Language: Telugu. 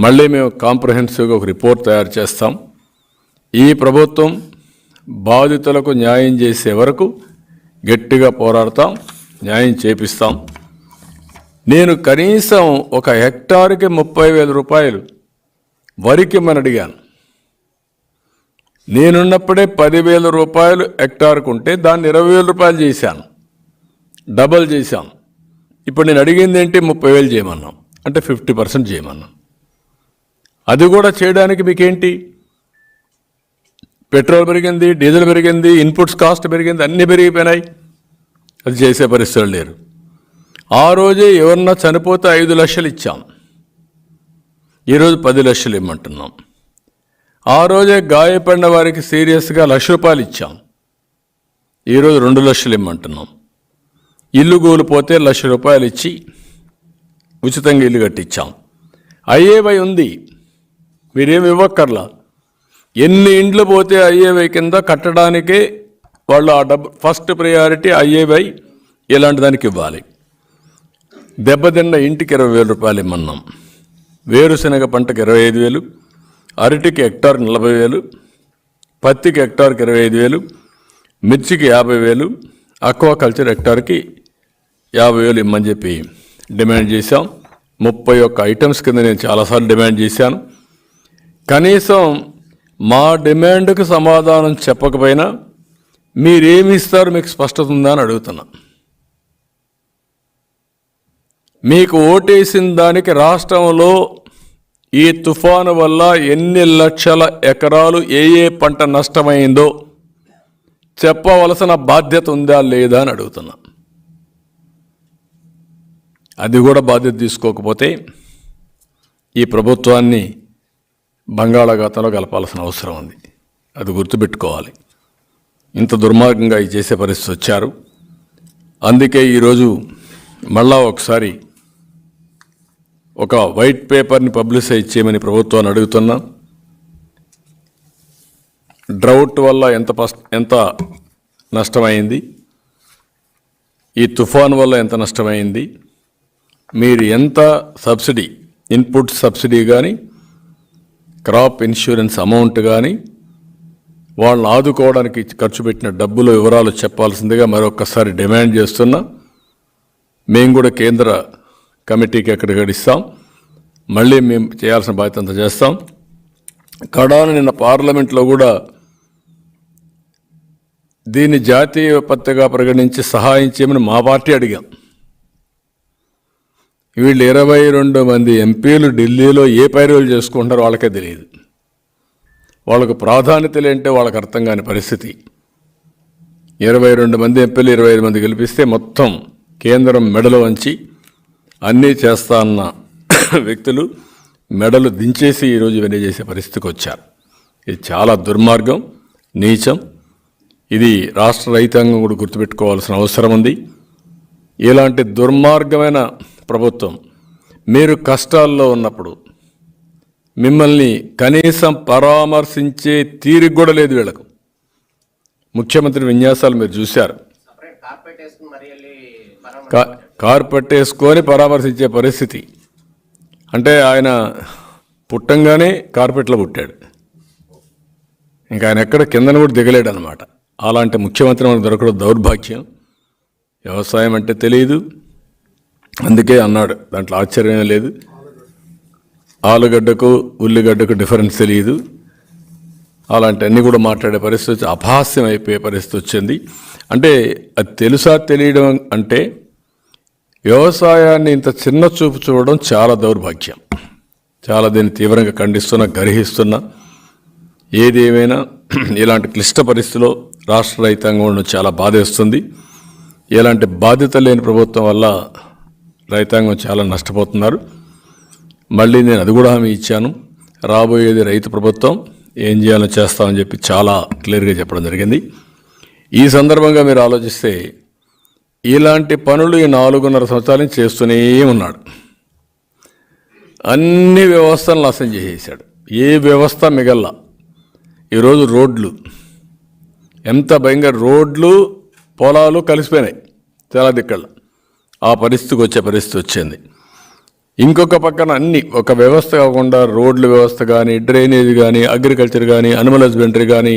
మళ్ళీ మేము కాంప్రహెన్సివ్గా ఒక రిపోర్ట్ తయారు చేస్తాం. ఈ ప్రభుత్వం బాధితులకు న్యాయం చేసే వరకు గట్టిగా పోరాడతాం, న్యాయం చేపిస్తాం. నేను కనీసం ఒక హెక్టార్కి 30,000 రూపాయలు వరికి మనం అడిగాను. నేనున్నప్పుడే 10,000 రూపాయలు హెక్టార్కు ఉంటే దాన్ని 20,000 రూపాయలు చేశాను, డబల్ చేశాం. ఇప్పుడు నేను అడిగింది ఏంటి, 30,000 చేయమన్నాం, అంటే 50% చేయమన్నాం. అది కూడా చేయడానికి మీకేంటి, పెట్రోల్ పెరిగింది, డీజిల్ పెరిగింది, ఇన్పుట్స్ కాస్ట్ పెరిగింది, అన్నీ పెరిగిపోయినాయి. అది చేసే పరిస్థితులు లేరు. ఆ రోజే ఎవరన్నా చనిపోతే 5 లక్షలు ఇచ్చాం, ఈరోజు 10 లక్షలు ఇమ్మంటున్నాం. ఆ రోజే గాయపడిన వారికి సీరియస్గా 1,00,000 రూపాయలు ఇచ్చాం, ఈరోజు 2 లక్షలు ఇమ్మంటున్నాం. ఇల్లు కూలిపోతే 1,00,000 రూపాయలు ఇచ్చి ఉచితంగా ఇల్లు కట్టించాం. ఐఏవై ఉంది, మీరేమి ఇవ్వక్కర్లా. ఎన్ని ఇండ్లు పోతే ఐఏవై కింద కట్టడానికే వాళ్ళు ఆ డబ్బు ఫస్ట్ ప్రయారిటీ ఐఏవై ఇలాంటి దానికి ఇవ్వాలి. దెబ్బతిన్న ఇంటికి 20,000 రూపాయలు ఇమ్మన్నాం. వేరుశనగ పంటకు 25,000, అరటికి హెక్టార్ 40,000, పత్తికి హెక్టార్కి 25,000, మిర్చికి 50,000, అక్వాకల్చర్ హెక్టార్కి 50,000 ఇమ్మని చెప్పి డిమాండ్ చేశాం. 31 ఐటమ్స్ కింద నేను చాలాసార్లు డిమాండ్ చేశాను. కనీసం మా డిమాండ్కు సమాధానం చెప్పకపోయినా మీరేమి ఇస్తారు, మీకు స్పష్టత ఉందా అని అడుగుతున్నా. మీకు ఓటేసిన దానికి రాష్ట్రంలో ఈ తుఫాను వల్ల ఎన్ని లక్షల ఎకరాలు ఏ పంట నష్టమైందో చెప్పవలసిన బాధ్యత ఉందా లేదా అని అడుగుతున్నా. అది కూడా బాధ్యత తీసుకోకపోతే ఈ ప్రభుత్వాన్ని బంగాళాఖాతంలో కలపాల్సిన అవసరం ఉంది. అది గుర్తుపెట్టుకోవాలి. ఇంత దుర్మార్గంగా ఇది చేసే పరిస్థితి వచ్చారు. అందుకే ఈరోజు మళ్ళా ఒకసారి ఒక వైట్ పేపర్ని పబ్లిసైజ్ చేయమని ప్రభుత్వాన్ని అడుగుతున్నా. డ్రౌట్ వల్ల ఎంత నష్టమైంది, ఈ తుఫాన్ వల్ల ఎంత నష్టమైంది, మీరు ఎంత సబ్సిడీ, ఇన్పుట్ సబ్సిడీ కానీ క్రాప్ ఇన్సూరెన్స్ అమౌంట్ కానీ వాళ్ళని ఆదుకోవడానికి ఖర్చు పెట్టిన డబ్బుల వివరాలు చెప్పాల్సిందిగా మరొకసారి డిమాండ్ చేస్తున్నా. మేము కూడా కేంద్ర కమిటీకి ఎక్కడికి ఇస్తాం, మళ్ళీ మేము చేయాల్సిన బాధ్యత అంతా చేస్తాం. కడాను నిన్న పార్లమెంట్లో కూడా దీన్ని జాతీయ విపత్తుగా పరిగణించి సహాయం చేయమని మా పార్టీ అడిగాం. వీళ్ళు 22 మంది ఎంపీలు ఢిల్లీలో ఏ పైరులు చేసుకుంటారో వాళ్ళకే తెలియదు. వాళ్ళకు ప్రాధాన్యతలు ఏంటో వాళ్ళకి అర్థం కాని పరిస్థితి. 22 మంది ఎంపీలు 25 మంది గెలిపిస్తే మొత్తం కేంద్రం మెడలు వంచి అన్నీ చేస్తా అన్న వ్యక్తులు మెడలు దించేసి ఈరోజు ఇవన్నీ చేసే పరిస్థితికి వచ్చారు. ఇది చాలా దుర్మార్గం, నీచం. ఇది రాష్ట్ర రైతాంగం కూడా గుర్తుపెట్టుకోవాల్సిన అవసరం ఉంది. ఇలాంటి దుర్మార్గమైన ప్రభుత్వం మీరు కష్టాల్లో ఉన్నప్పుడు మిమ్మల్ని కనీసం పరామర్శించే తీరిక కూడా లేదు వీళ్ళకు. ముఖ్యమంత్రి విన్యాసాలు మీరు చూశారు, కార్పెట్ వేసుకొని పరామర్శించే పరిస్థితి. అంటే ఆయన పుట్టంగానే కార్పెట్లో పుట్టాడు, ఇంకా ఆయన ఎక్కడ కిందన కూడా దిగలేడు అనమాట. అలాంటి ముఖ్యమంత్రి మనకు దొరకడం దౌర్భాగ్యం. వ్యవసాయం అంటే తెలియదు, అందుకే అన్నాడు, దాంట్లో ఆశ్చర్యం లేదు. ఆలుగడ్డకు ఉల్లిగడ్డకు డిఫరెన్స్ తెలియదు. అలాంటివన్నీ కూడా మాట్లాడే పరిస్థితి, అపహాస్యం అయిపోయే పరిస్థితి వచ్చింది. అంటే అది తెలుసా తెలియడం అంటే వ్యవసాయాన్ని ఇంత చిన్న చూపు చూడడం చాలా దౌర్భాగ్యం. చాలా దీన్ని తీవ్రంగా ఖండిస్తున్నా, గర్హిస్తున్నా. ఏది ఏమైనా ఇలాంటి క్లిష్ట పరిస్థితిలో రాష్ట్ర రైతాంగం చాలా బాధేస్తుంది. ఇలాంటి బాధ్యత లేని ప్రభుత్వం వల్ల రైతాంగం చాలా నష్టపోతున్నారు. మళ్ళీ నేను అది కూడా హామీ ఇచ్చాను, రాబోయేది రైతు ప్రభుత్వం, ఏం చేయాలో చేస్తామని చెప్పి చాలా క్లియర్గా చెప్పడం జరిగింది. ఈ సందర్భంగా మీరు ఆలోచిస్తే ఇలాంటి పనులు ఈ 4.5 సంవత్సరాల నుంచి చేస్తూనే ఉన్నాడు. అన్ని వ్యవస్థలను నాశనం చేసేసాడు, ఏ వ్యవస్థ మిగల్లా. ఈరోజు రోడ్లు ఎంత భయంగా, రోడ్లు పొలాలు కలిసిపోయినాయి చాలా దిక్కల. ఆ పరిస్థితికి వచ్చే పరిస్థితి వచ్చింది. ఇంకొక పక్కన అన్ని ఒక వ్యవస్థ కాకుండా రోడ్ల వ్యవస్థ కానీ, డ్రైనేజ్ కానీ, అగ్రికల్చర్ కానీ, అనిమల్ హస్బెండరీ కానీ,